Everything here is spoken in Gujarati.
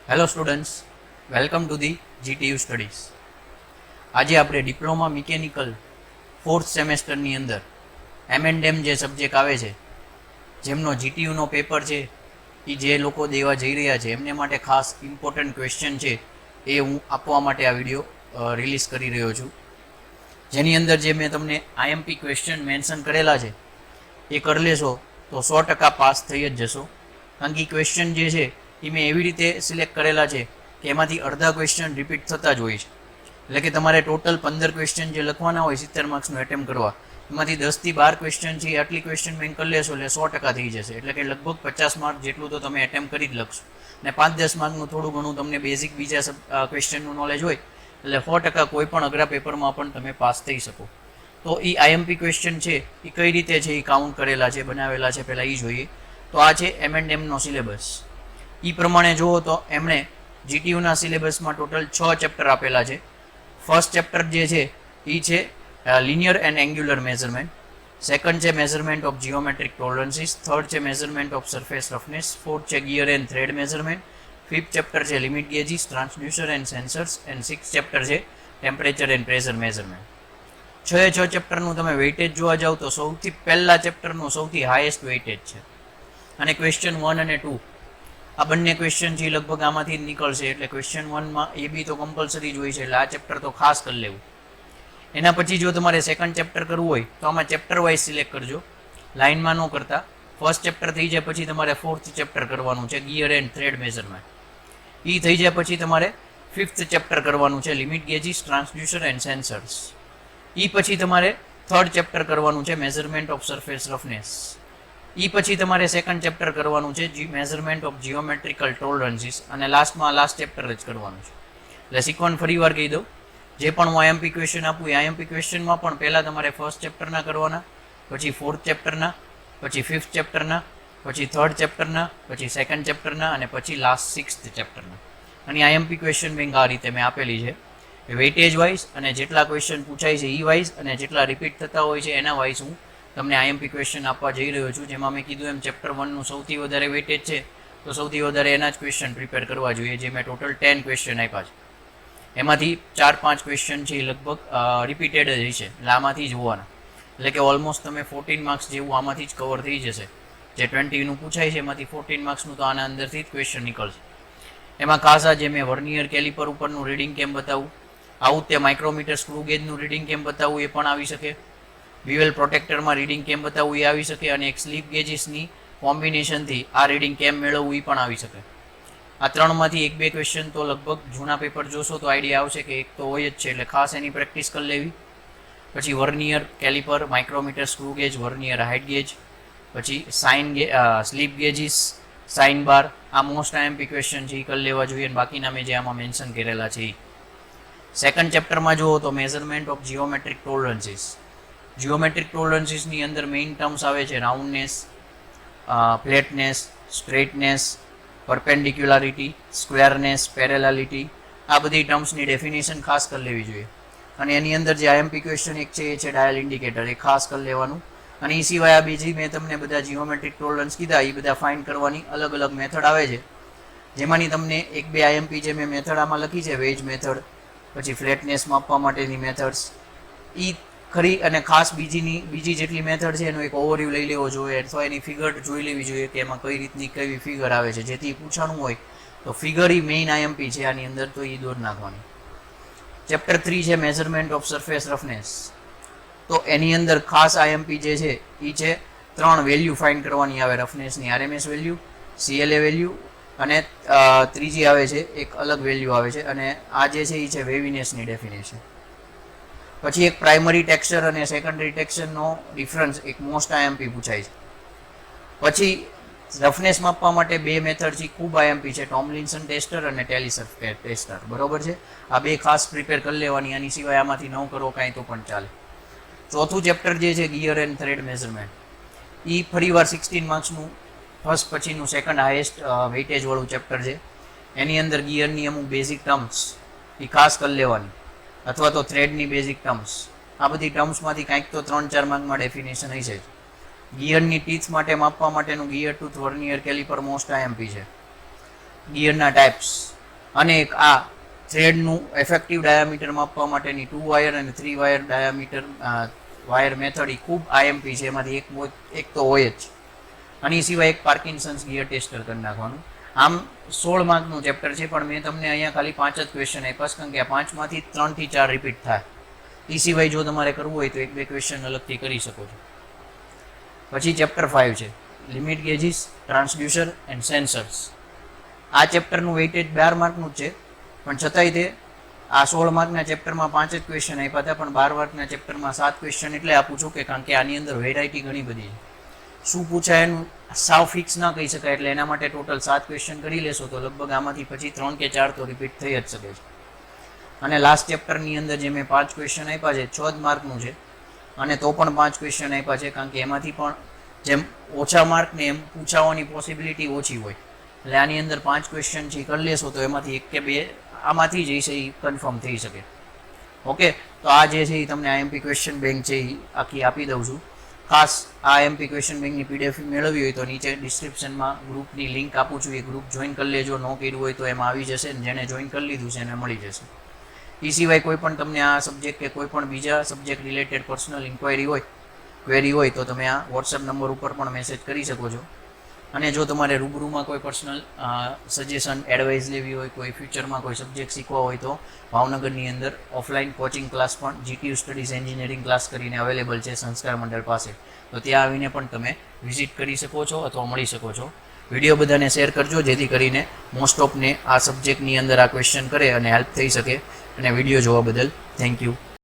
Hello students, welcome to the GTU studies. આજે આપણે ડિપ્લોમા મિકેનિકલ ફોર્થ સેમેસ્ટરની અંદર M&M જે સબ્જેક્ટ આવે છે, જેમનો GTUનો પેપર છે, એ જે લોકો દેવા જઈ રહ્યા છે એમને માટે ખાસ ઇમ્પોર્ટન્ટ ક્વેશ્ચન છે એ હું આપવા માટે આ વિડીયો રિલીઝ કરી રહ્યો છું. જેની અંદર જે મેં તમને IMP ક્વેશ્ચન મેન્શન કરેલા છે એ કરી લેશો તો 100% પાસ થઈ જ જશો. કારણ કે ક્વેશ્ચન જે છે એ મેં એવી રીતે સિલેક્ટ કરેલા છે કે એમાંથી અડધા ક્વેશ્ચન રિપીટ થતા જ હોય છે. એટલે કે તમારે ટોટલ 15 ક્વેશ્ચન જે લખવાના હોય 70 માર્ક્સનું એટેમ્પ કરવા, એમાંથી 10 થી 12 ક્વેશ્ચન છે આટલી ક્વેશ્ચન બેંક કરી લેશો એટલે 100% થઈ જશે. એટલે કે લગભગ 50 માર્ક જેટલું તો તમે એટેમ્પ કરી જ લખશો. અને 5-10 માર્કનું થોડું ઘણું તમને બેઝિક બીજા ક્વેશ્ચનનું નોલેજ હોય એટલે 100% કોઈ પણ અઘરા પેપરમાં પણ તમે પાસ થઈ શકો. તો એ IMP ક્વેશ્ચન છે એ કઈ રીતે છે એ કાઉન્ટ કરેલા છે, બનાવેલા છે, પહેલાં એ જોઈએ. તો આ છે M&Mનો સિલેબસ. એ પ્રમાણે જુઓ તો એમણે GTUના સિલેબસમાં ટોટલ 6 ચેપ્ટર આપેલા છે. ફર્સ્ટ ચેપ્ટર જે છે એ છે linear and angular measurement. Second છે measurement of geometric tolerances. Third છે measurement of surface roughness. Fourth છે gear and thread measurement. Fifth chapter છે limit gauges, transducer and sensors. And sixth chapter છે ટેમ્પરેચર એન્ડ પ્રેશર મેઝરમેન્ટ. 6 ચેપ્ટરનું તમે વેઇટેજ જોવા જાવ તો સૌથી પહેલા ચેપ્ટરનું સૌથી હાઈએસ્ટ વેઇટેજ છે. અને ક્વેશ્ચન 1 અને 2 આ બંને ક્વેશ્ચન છે લગભગ આમાંથી જ નીકળશે. એટલે ક્વેશ્ચન 1માં એ બી તો કમ્પલસરી જ હોય છે, એટલે આ ચેપ્ટર તો ખાસ કરી લેવું. એના પછી જો તમારે સેકન્ડ ચેપ્ટર કરવું હોય તો આમાં ચેપ્ટર વાઇઝ સિલેક્ટ કરજો, લાઇનમાં ન કરતા. ફર્સ્ટ ચેપ્ટર થઈ જાય પછી તમારે ફોર્થ ચેપ્ટર કરવાનું છે ગિયર એન્ડ થ્રેડ મેઝરમેન્ટ. એ થઈ જાય પછી તમારે ફિફ્થ ચેપ્ટર કરવાનું છે limit gauges, transducer and sensors. એ પછી તમારે થર્ડ ચેપ્ટર કરવાનું છે મેઝરમેન્ટ ઓફ સરફેસ રફનેસ. એ પછી તમારે સેકન્ડ ચેપ્ટર કરવાનું છે મેઝરમેન્ટ ઓફ જીઓમેટ્રિકલ ટોલરન્સીસ. અને લાસ્ટ ચેપ્ટર જ કરવાનું છે. એટલે સિક્વન્સ ફરી વાર કહી દઉં, જે પણ હું IMP ક્વેશ્ચન આપું એ IMP ક્વેશ્ચનમાં પણ પહેલાં તમારે ફર્સ્ટ ચેપ્ટરના કરવાના, પછી ફોર્થ ચેપ્ટરના, પછી ફિફ્થ ચેપ્ટરના, પછી થર્ડ ચેપ્ટરના, પછી સેકન્ડ ચેપ્ટરના અને પછી લાસ્ટ સિક્સ્થ ચેપ્ટરના. અને IMP ક્વેશ્ચન બેંક આ રીતે મેં આપેલી છે. વેઇટેજ વાઇઝ અને જેટલા ક્વેશ્ચન પૂછાય છે એ વાઇઝ અને જેટલા રિપીટ થતા હોય છે એના વાઇઝ હું તમને IMP ક્વેશ્ચન આપવા જઈ રહ્યો છું. જેમાં મેં કીધું એમ ચેપ્ટર 1નું સૌથી વધારે વેઇટેજ છે તો સૌથી વધારે એના જ ક્વેશ્ચન પ્રિપેર કરવા જોઈએ. જે મેં ટોટલ 10 ક્વેશ્ચન આપ્યા છે એમાંથી 4-5 ક્વેશ્ચન છે એ લગભગ રિપીટેડ જ હશે, એટલે આમાંથી જ હોવાના. એટલે કે ઓલમોસ્ટ તમે 14 માર્ક્સ જેવું આમાંથી જ કવર થઈ જશે. જે 20નું પૂછાય છે એમાંથી 14 માર્ક્સનું તો આના અંદરથી જ ક્વેશ્ચન નીકળશે. એમાં ખાસ આ જે મેં વર્નિયર કેલિપર ઉપરનું રીડિંગ કેમ બતાવું, આવું તે માઇક્રોમીટર સ્ક્રૂ ગેજનું રીડિંગ કેમ બતાવવું એ પણ આવી શકે. વિવેલ પ્રોટેક્ટરમાં રીડિંગ કેમ બતાવવું એ આવી શકે. અને એક સ્લીપ ગેજીસની કોમ્બિનેશનથી આ રીડિંગ કેમ મેળવવું એ પણ આવી શકે. આ ત્રણમાંથી 1-2 ક્વેશ્ચન તો લગભગ જૂના પેપર જોશો તો આઈડિયા આવશે કે એક તો હોય જ છે, એટલે ખાસ એની પ્રેક્ટિસ કરી લેવી. પછી vernier caliper, micrometer screw gauge, vernier height gauge, પછી સ્લીપ ગેજીસ, સાઇન બાર. આ મોસ્ટ IMP ક્વેશ્ચન છે એ કરી લેવા જોઈએ. અને બાકીના મેં જે આમાં મેન્શન કરેલા છે એ. સેકન્ડ ચેપ્ટરમાં જુઓ તો મેઝરમેન્ટ ઓફ જીઓમેટ્રિક ટોલરન્સીસ. જીઓમેટ્રિક ટોલરન્સીસની અંદર મેઇન ટર્મ્સ આવે છે રાઉન્ડનેસ, ફ્લેટનેસ, સ્ટ્રેટનેસ, પરપેન્ડિક્યુલારિટી, સ્ક્વેરનેસ, પેરેલાલિટી. આ બધી ટર્મ્સની ડેફિનેશન ખાસ કરી લેવી જોઈએ. અને એની અંદર જે IMP ક્વેશ્ચન એક છે એ છે ડાયલ ઇન્ડિકેટર, એ ખાસ કરી લેવાનું. અને એ સિવાય આ બીજી મેં તમને બધા જીઓમેટ્રિક ટોલરન્સ કીધા એ બધા ફાઇન્ડ કરવાની અલગ અલગ મેથડ આવે છે. જેમાંની તમને 1-2 IMP જે મેં મેથડ આમાં લખી છે, વેજ મેથડ, પછી ફ્લેટનેસ માપવા માટેની મેથડ્સ, એ ખરી. અને ખાસ બીજી જેટલી મેથડ છે એનો એક ઓવરવ્યૂ લઈ લેવો જોઈએ, અથવા એની ફિગર જોઈ લેવી જોઈએ કે એમાં કઈ રીતની કેવી ફિગર આવે છે. જેથી પૂછવાનું હોય તો ફિગર એ મેઇન IMP છે આની અંદર, તો એ દોર નાખવાની. ચેપ્ટર 3 છે મેઝરમેન્ટ ઓફ સરફેસ રફનેસ. તો એની અંદર ખાસ IMP જે છે એ છે 3 વેલ્યુ ફાઇન્ડ કરવાની આવે રફનેસની. RMS વેલ્યુ, CLA વેલ્યુ અને ત્રીજી આવે છે એક અલગ વેલ્યુ આવે છે. અને આ જે છે એ છે વેવીનેસની ડેફિનેશન. પછી એક પ્રાઇમરી ટેક્સચર અને સેકન્ડરી ટેક્સચરનો ડિફરન્સ એક મોસ્ટ IMP પૂછાય છે. પછી રફનેસ માપવા માટે 2 મેથડ છે ખૂબ IMP છે, ટોમલિન્સન ટેસ્ટર અને ટેલિસર્ફ ટેસ્ટર. બરોબર છે, આ 2 ખાસ પ્રિપેર કરી લેવાની. આની સિવાય આમાંથી 9 કરો કાંઈ તો પણ ચાલે. ચોથું ચેપ્ટર જે છે ગિયર એન્ડ થ્રેડ મેઝરમેન્ટ, એ ફરીવાર 16 માર્ક્સનું ફર્સ્ટ પછીનું સેકન્ડ હાઈએસ્ટ વેઇટેજવાળું ચેપ્ટર છે. એની અંદર ગિયરની અમુક બેઝિક ટર્મ્સ એ ખાસ કરી લેવાની, અથવા તો થ્રેડની બેઝિક ટર્મ્સ. આ બધી ટર્મ્સમાંથી કાંઈક તો 3-4 માર્કમાં ડેફિનેશન હશે જ. ગિયરની ટીથ માટે માપવા માટેનું gear tooth vernier caliper most IMP છે. ગિયરના ટાઈપ્સ, અને એક આ થ્રેડનું ઇફેક્ટિવ ડાયામીટર માપવા માટેની 2 વાયર અને 3 વાયર ડાયામીટર વાયર મેથડ એ ખૂબ આઈએમપી છે, એમાંથી એક તો હોય જ. આની સિવાય એક પાર્કિન્સન્સ ગિયર ટેસ્ટર કરી નાખવાનું. આમ 16 માર્કનું ચેપ્ટર છે, પણ મેં તમને અહીંયા ખાલી 5 જ ક્વેશ્ચન આપ્યા કારણ કે આ 5માંથી 3 થી 4 રિપીટ થાય. એ સિવાય જો તમારે કરવું હોય તો 1-2 ક્વેશ્ચન અલગથી કરી શકો છો. પછી ચેપ્ટર 5 છે limit gauges, transducer and sensors. આ ચેપ્ટરનું વેઇટેજ 12 માર્કનું જ છે, પણ છતાંય તે આ 16 માર્કના ચેપ્ટરમાં 5 જ ક્વેશ્ચન આપ્યા હતા, પણ 12 માર્કના ચેપ્ટરમાં 7 ક્વેશ્ચન એટલે આપું છું કે કારણ કે આની અંદર વેરાયટી ઘણી બધી છે. શું પૂછાય એનું સાવ ફિક્સ ના કહી શકાય, એટલે એના માટે ટોટલ 7 ક્વેશ્ચન કરી લેશો તો લગભગ આમાંથી પછી 3 કે 4 તો રિપીટ થઈ જ શકે છે. અને લાસ્ટ ચેપ્ટરની અંદર જે મેં 5 ક્વેશ્ચન આપ્યા છે 6 જ માર્કનું છે, અને તો પણ 5 ક્વેશ્ચન આપ્યા છે કારણ કે એમાંથી પણ જેમ ઓછા માર્કને એમ પૂછાવાની પોસિબિલિટી ઓછી હોય, એટલે આની અંદર 5 ક્વેશ્ચન છે કરી લેશો તો એમાંથી 1 કે 2 આમાંથી જ એ કન્ફર્મ થઈ શકે. ઓકે, તો આ જે છે એ તમને આઈએમપી ક્વેશ્ચન બેંક છે એ આખી આપી દઉં છું. ખાસ આ આઈએમપી ક્વેશ્ચન બેંકની પીડીએફ મેળવવી હોય તો નીચે ડિસ્ક્રિપ્શનમાં ગ્રુપની લિંક આપું છું, એ ગ્રુપ જોઈન કરી લેજો. ન કર્યું હોય તો એમાં આવી જશે, ને જેણે જોઈન કરી લીધું છે એને મળી જશે. એ સિવાય કોઈ પણ તમને આ સબ્જેક્ટ કે કોઈ પણ બીજા સબ્જેક્ટ રિલેટેડ પર્સનલ ઇન્ક્વાયરી હોય, ક્વેરી હોય તો તમે આ વોટ્સએપ નંબર ઉપર પણ મેસેજ કરી શકો છો. અને જો તમારે રૂબરૂમાં કોઈ પર્સનલ સજેશન એડવાઇસ લેવી હોય, કોઈ ફ્યુચરમાં કોઈ સબ્જેક્ટ શીખવા હોય તો ભાવનગરની અંદર ઓફલાઈન કોચિંગ ક્લાસ પણ જીટીયુ સ્ટડીઝ એન્જિનિયરિંગ ક્લાસ કરીને અવેલેબલ છે સંસ્કાર મંડળ પાસે, તો ત્યાં આવીને પણ તમે વિઝિટ કરી શકો છો અથવા મળી શકો છો. વિડીયો બધાને શેર કરજો જેથી કરીને મોસ્ટ ઓફને આ સબ્જેક્ટની અંદર આ ક્વેશ્ચન કરે અને હેલ્પ થઈ શકે. અને વિડીયો જોવા બદલ થેન્ક યુ.